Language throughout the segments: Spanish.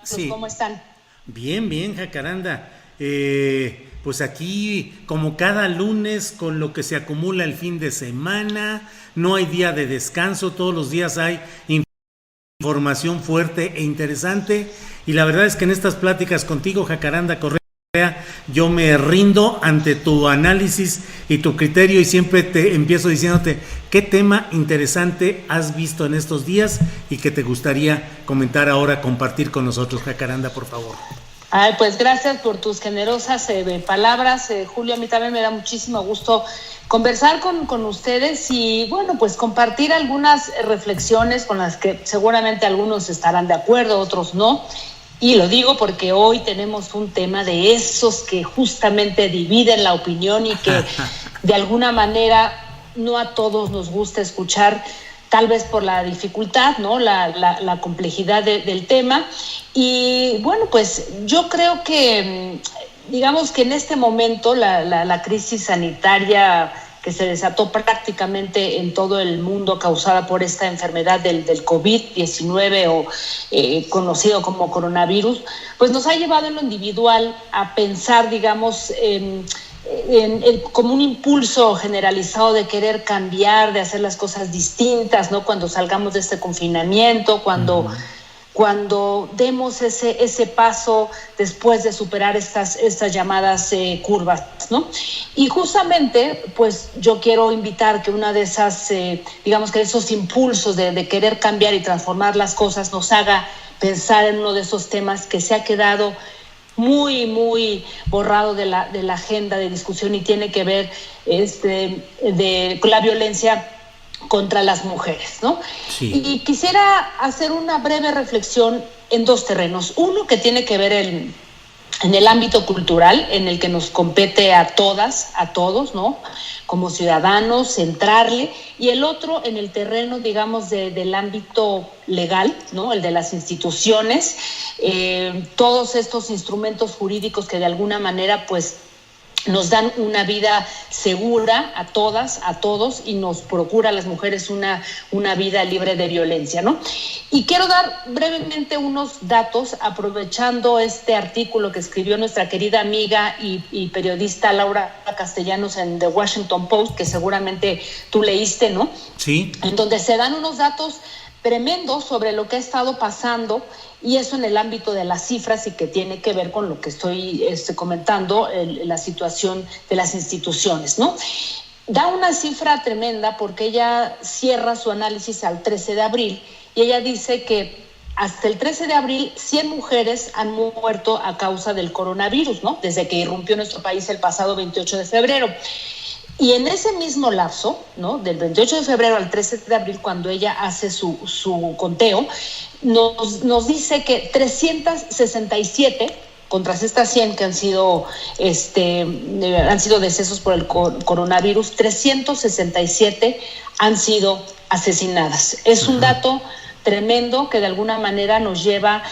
Sí, ¿Cómo están? bien, bien, Jacaranda. Pues aquí, como cada lunes, con lo que se acumula el fin de semana, no hay día de descanso, todos los días hay información fuerte e interesante. Y la verdad es que en estas pláticas contigo, Jacaranda Correa, yo me rindo ante tu análisis y tu criterio y siempre te empiezo diciéndote qué tema interesante has visto en estos días y que te gustaría comentar ahora, compartir con nosotros, Jacaranda, por favor. Ay, pues gracias por tus generosas palabras, Julio. A mí también me da muchísimo gusto conversar con ustedes y, bueno, pues compartir algunas reflexiones con las que seguramente algunos estarán de acuerdo, otros no. Y lo digo porque hoy tenemos un tema de esos que justamente dividen la opinión y que de alguna manera no a todos nos gusta escuchar, tal vez por la dificultad, ¿no? La complejidad del tema. Y bueno, pues yo creo que, digamos que en este momento la crisis sanitaria que se desató prácticamente en todo el mundo causada por esta enfermedad del COVID-19 o conocido como coronavirus, pues nos ha llevado en lo individual a pensar, digamos, como un impulso generalizado de querer cambiar, de hacer las cosas distintas, ¿no? Cuando salgamos de este confinamiento, cuando demos ese paso después de superar estas llamadas curvas, ¿no? Y justamente, pues yo quiero invitar que una de esas, digamos que esos impulsos de querer cambiar y transformar las cosas nos haga pensar en uno de esos temas que se ha quedado muy borrado de la agenda de discusión y tiene que ver con la violencia contra las mujeres, ¿no? Sí. Y quisiera hacer una breve reflexión en dos terrenos. Uno que tiene que ver en el ámbito cultural, en el que nos compete a todas, a todos, ¿no? Como ciudadanos, centrarle, y el otro en el terreno, digamos, del ámbito legal, ¿no? El de las instituciones, todos estos instrumentos jurídicos que de alguna manera, pues, nos dan una vida segura a todas, a todos, y nos procura a las mujeres una vida libre de violencia, ¿no? Y quiero dar brevemente unos datos, aprovechando este artículo que escribió nuestra querida amiga y periodista Laura Castellanos en The Washington Post, que seguramente tú leíste, ¿no? Sí. En donde se dan unos datos tremendos sobre lo que ha estado pasando, y eso en el ámbito de las cifras y que tiene que ver con lo que estoy comentando, la situación de las instituciones, ¿no? Da una cifra tremenda porque ella cierra su análisis al 13 de abril y ella dice que hasta el 13 de abril 100 mujeres han muerto a causa del coronavirus, ¿no? Desde que irrumpió nuestro país el pasado 28 de febrero. Y en ese mismo lapso, ¿no? Del 28 de febrero al 13 de abril, cuando ella hace su conteo, nos dice que 367 contra estas 100 que han sido decesos por el coronavirus, 367 han sido asesinadas. Es un dato tremendo que de alguna manera nos lleva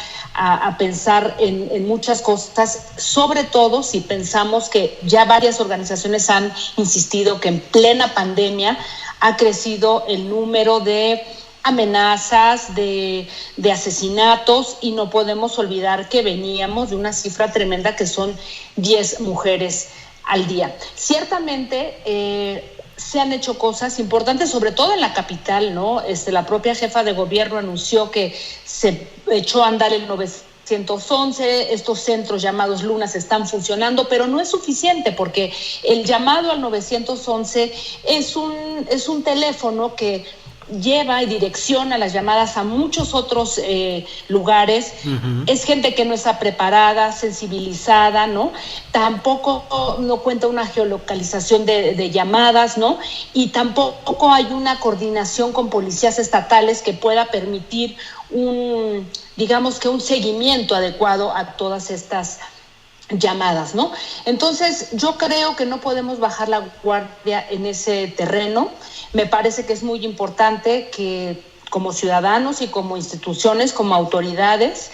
a pensar en muchas cosas, sobre todo si pensamos que ya varias organizaciones han insistido que en plena pandemia ha crecido el número de amenazas, de asesinatos, y no podemos olvidar que veníamos de una cifra tremenda que son 10 mujeres al día. Ciertamente se han hecho cosas importantes, sobre todo en la capital, ¿no? La propia jefa de gobierno anunció que se echó a andar el 911, estos centros llamados lunas están funcionando, pero no es suficiente porque el llamado al 911 es un teléfono que lleva y direcciona las llamadas a muchos otros lugares. Es gente que no está preparada, sensibilizada, ¿no? Tampoco no cuenta una geolocalización de llamadas, ¿no? Y tampoco hay una coordinación con policías estatales que pueda permitir digamos que un seguimiento adecuado a todas estas llamadas, ¿no? Entonces, yo creo que no podemos bajar la guardia en ese terreno. Me parece que es muy importante que como ciudadanos y como instituciones, como autoridades,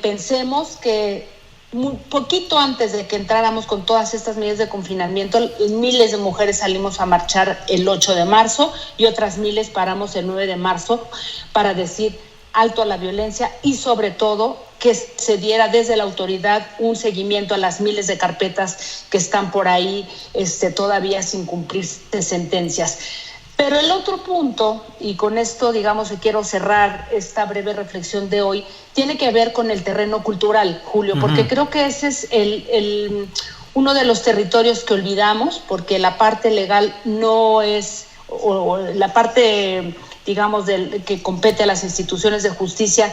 pensemos que muy poquito antes de que entráramos con todas estas medidas de confinamiento, miles de mujeres salimos a marchar el 8 de marzo y otras miles paramos el 9 de marzo para decir alto a la violencia y sobre todo que que se diera desde la autoridad un seguimiento a las miles de carpetas que están por ahí todavía sin cumplirse sentencias. Pero el otro punto, y con esto digamos que quiero cerrar esta breve reflexión de hoy, tiene que ver con el terreno cultural, Julio, porque creo que ese es uno de los territorios que olvidamos, porque la parte legal no es, o la parte, digamos, que compete a las instituciones de justicia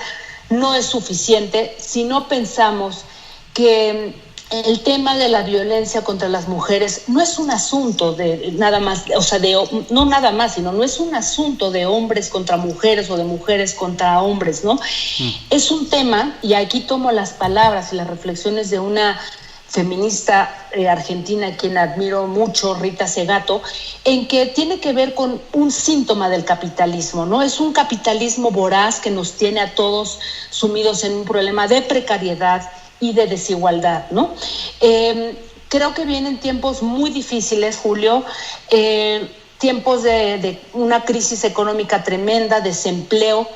no es suficiente si no pensamos que el tema de la violencia contra las mujeres no es un asunto de nada más, o sea, no nada más, sino no es un asunto de hombres contra mujeres o de mujeres contra hombres, ¿no? Es un tema, y aquí tomo las palabras y las reflexiones de una feminista argentina a quien admiro mucho, Rita Segato, en que tiene que ver con un síntoma del capitalismo, ¿no? Es un capitalismo voraz que nos tiene a todos sumidos en un problema de precariedad y de desigualdad, ¿no? Creo que vienen tiempos muy difíciles, Julio, tiempos de una crisis económica tremenda, desempleo,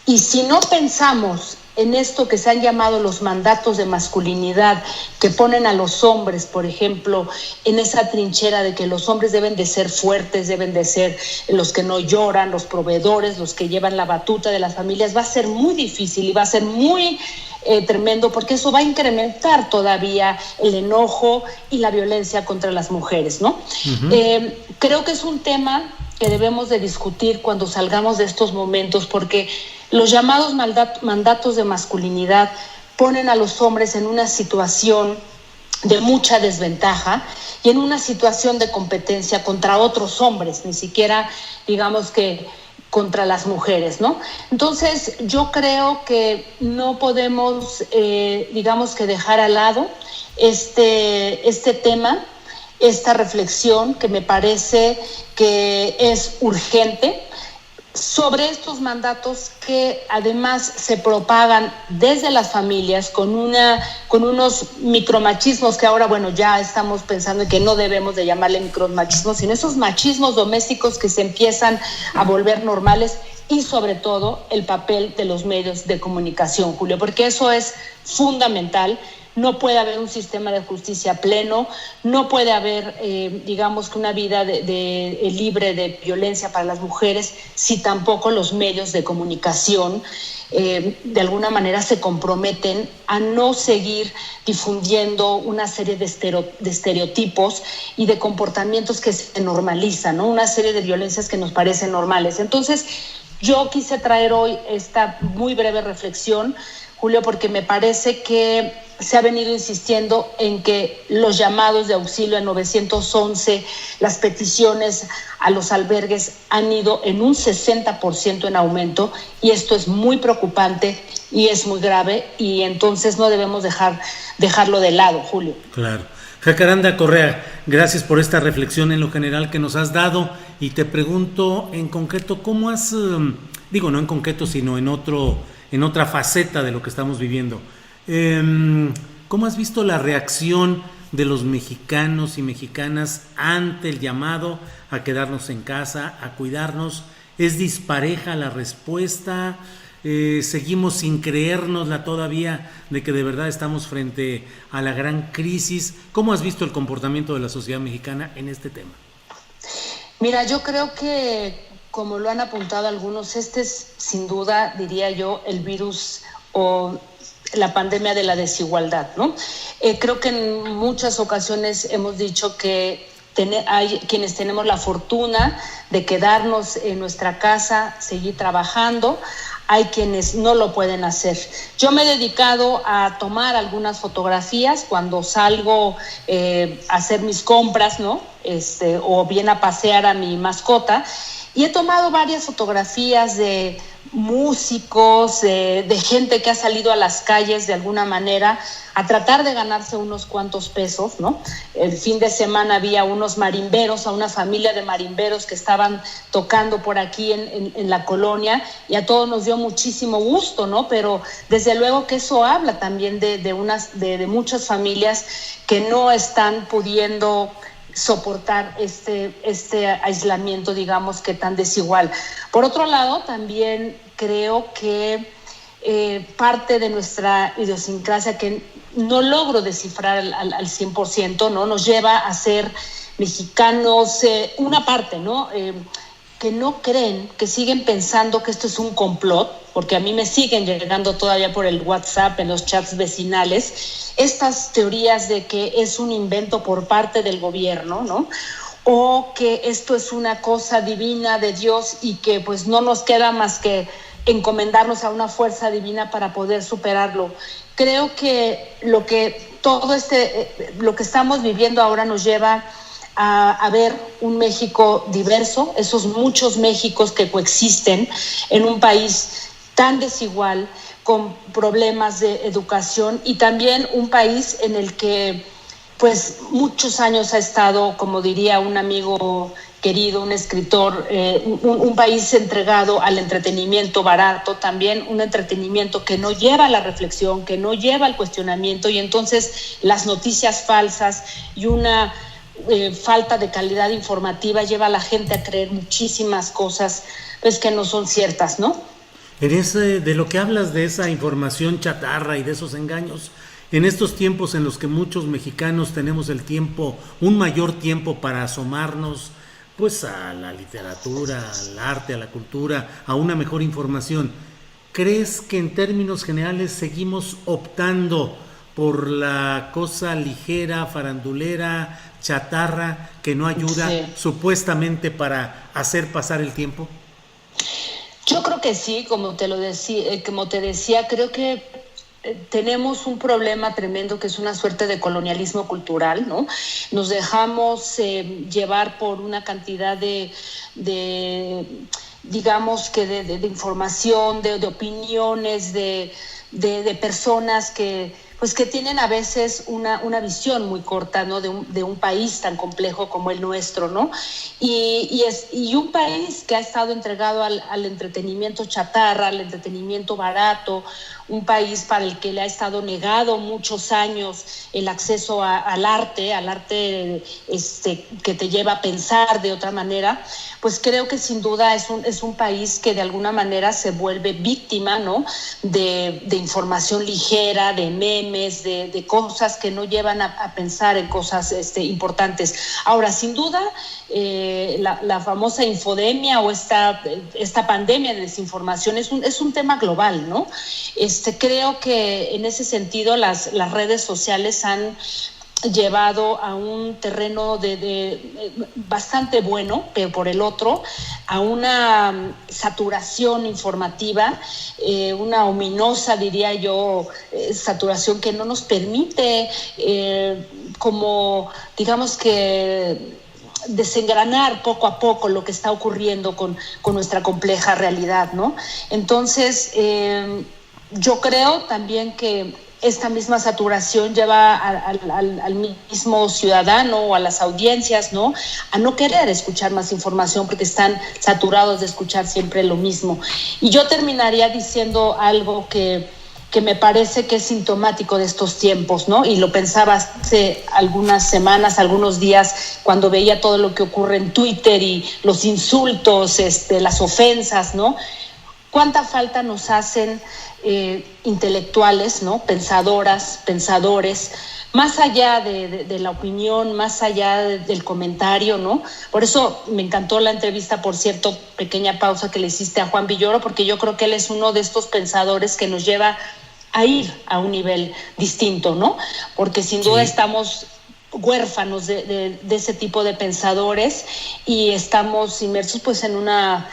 y si no pensamos en esto que se han llamado los mandatos de masculinidad, que ponen a los hombres, por ejemplo, en esa trinchera de que los hombres deben de ser fuertes, deben de ser los que no lloran, los proveedores, los que llevan la batuta de las familias, va a ser muy difícil y va a ser muy tremendo, porque eso va a incrementar todavía el enojo y la violencia contra las mujeres, ¿no? Creo que es un tema que debemos de discutir cuando salgamos de estos momentos, porque los llamados mandatos de masculinidad ponen a los hombres en una situación de mucha desventaja y en una situación de competencia contra otros hombres, ni siquiera digamos que contra las mujeres, ¿no? Entonces yo creo que no podemos digamos que dejar al lado este tema, esta reflexión que me parece que es urgente sobre estos mandatos que además se propagan desde las familias con unos micromachismos que ahora, bueno, ya estamos pensando en que no debemos de llamarle micromachismos, sino esos machismos domésticos que se empiezan a volver normales, y sobre todo el papel de los medios de comunicación, Julio, porque eso es fundamental. No puede haber un sistema de justicia pleno, no puede haber, digamos, que una vida libre de violencia para las mujeres si tampoco los medios de comunicación de alguna manera se comprometen a no seguir difundiendo una serie de estereotipos y de comportamientos que se normalizan, ¿no? Una serie de violencias que nos parecen normales. Entonces, yo quise traer hoy esta muy breve reflexión, Julio, porque me parece que se ha venido insistiendo en que los llamados de auxilio a 911, las peticiones a los albergues han ido en un 60% en aumento, y esto es muy preocupante y es muy grave, y entonces no debemos dejarlo de lado, Julio. Claro. Jacaranda Correa, gracias por esta reflexión en lo general que nos has dado, y te pregunto en concreto, ¿cómo has, digo no en concreto, sino en otra faceta de lo que estamos viviendo, ¿cómo has visto la reacción de los mexicanos y mexicanas ante el llamado a quedarnos en casa, a cuidarnos? ¿Es dispareja la respuesta? ¿Seguimos sin creérnosla todavía de que de verdad estamos frente a la gran crisis? ¿Cómo has visto el comportamiento de la sociedad mexicana en este tema? Mira, yo creo que, como lo han apuntado algunos, este es sin duda, diría yo, el virus o la pandemia de la desigualdad, ¿no? Creo que en muchas ocasiones hemos dicho que hay quienes tenemos la fortuna de quedarnos en nuestra casa, seguir trabajando. Hay quienes no lo pueden hacer. Yo me he dedicado a tomar algunas fotografías cuando salgo a hacer mis compras, ¿no? O bien a pasear a mi mascota, y he tomado varias fotografías de músicos, de gente que ha salido a las calles de alguna manera a tratar de ganarse unos cuantos pesos, ¿no? El fin de semana había unos marimberos, a una familia de marimberos que estaban tocando por aquí en la colonia, y a todos nos dio muchísimo gusto, ¿no? Pero desde luego que eso habla también de muchas familias que no están pudiendo soportar este aislamiento, digamos, que tan desigual. Por otro lado, también creo que parte de nuestra idiosincrasia que no logro descifrar al 100%, ¿no? Nos lleva a ser mexicanos, una parte, ¿no? Que no creen, que siguen pensando que esto es un complot, porque a mí me siguen llegando todavía por el WhatsApp, en los chats vecinales, estas teorías de que es un invento por parte del gobierno, ¿no? O que esto es una cosa divina de Dios y que pues no nos queda más que encomendarnos a una fuerza divina para poder superarlo. Creo que lo que estamos viviendo ahora nos lleva a ver un México diverso, esos muchos Méxicos que coexisten en un país tan desigual, con problemas de educación, y también un país en el que pues muchos años ha estado, como diría un amigo querido, un escritor, un país entregado al entretenimiento barato, también un entretenimiento que no lleva a la reflexión, que no lleva al cuestionamiento, y entonces las noticias falsas y una falta de calidad informativa lleva a la gente a creer muchísimas cosas pues que no son ciertas, ¿no? De lo que hablas, de esa información chatarra y de esos engaños, en estos tiempos en los que muchos mexicanos tenemos el tiempo, un mayor tiempo para asomarnos pues a la literatura, al arte, a la cultura, a una mejor información, ¿crees que en términos generales seguimos optando por la cosa ligera, farandulera, chatarra, que no ayuda supuestamente para hacer pasar el tiempo? Yo creo que sí, como te decía, creo que tenemos un problema tremendo que es una suerte de colonialismo cultural, ¿no? Nos dejamos llevar por una cantidad de digamos que de información, de opiniones, de personas que pues que tienen a veces una visión muy corta, ¿no? de un país tan complejo como el nuestro, ¿no? Y un país que ha estado entregado al entretenimiento chatarra, al entretenimiento barato, un país para el que le ha estado negado muchos años el acceso al arte que te lleva a pensar de otra manera, pues creo que sin duda es un país que de alguna manera se vuelve víctima, ¿no? de información ligera, de memes, de cosas que no llevan a pensar en cosas importantes. Ahora, sin duda, la famosa infodemia o esta pandemia de desinformación es un tema global, ¿no? Creo que en ese sentido las redes sociales han llevado a un terreno de bastante bueno, pero por el otro, a una saturación informativa, una ominosa, diría yo, saturación que no nos permite, como digamos que desengranar poco a poco lo que está ocurriendo con nuestra compleja realidad, ¿no? Entonces, yo creo también que esta misma saturación lleva al mismo ciudadano o a las audiencias, ¿no? A no querer escuchar más información porque están saturados de escuchar siempre lo mismo. Y yo terminaría diciendo algo que me parece que es sintomático de estos tiempos, ¿no? Y lo pensaba hace algunas semanas, algunos días, cuando veía todo lo que ocurre en Twitter y los insultos, las ofensas, ¿no? ¿Cuánta falta nos hacen intelectuales, ¿no? Pensadoras, pensadores, más allá de la opinión, más allá del comentario, ¿no? Por eso me encantó la entrevista, por cierto, pequeña pausa que le hiciste a Juan Villoro, porque yo creo que él es uno de estos pensadores que nos lleva a ir a un nivel distinto, ¿no? Porque sin duda estamos huérfanos de ese tipo de pensadores y estamos inmersos pues en una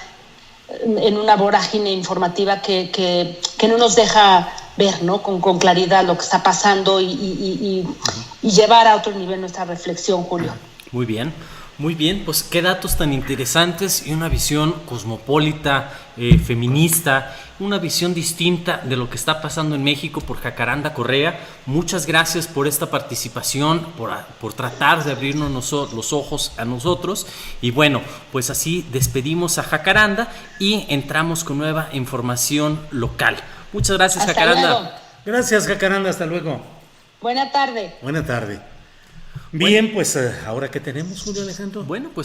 vorágine informativa que no nos deja ver, ¿no? con claridad lo que está pasando y llevar a otro nivel nuestra reflexión, Julio. Muy bien, pues qué datos tan interesantes y una visión cosmopolita, feminista, una visión distinta de lo que está pasando en México por Jacaranda Correa. Muchas gracias por esta participación, por tratar de abrirnos los ojos a nosotros. Y bueno, pues así despedimos a Jacaranda y entramos con nueva información local. Muchas gracias, hasta Jacaranda. Luego. Gracias, Jacaranda, hasta luego. Buena tarde. Buena tarde. Bien, pues ahora ¿qué tenemos, Julio Alejandro? Bueno, pues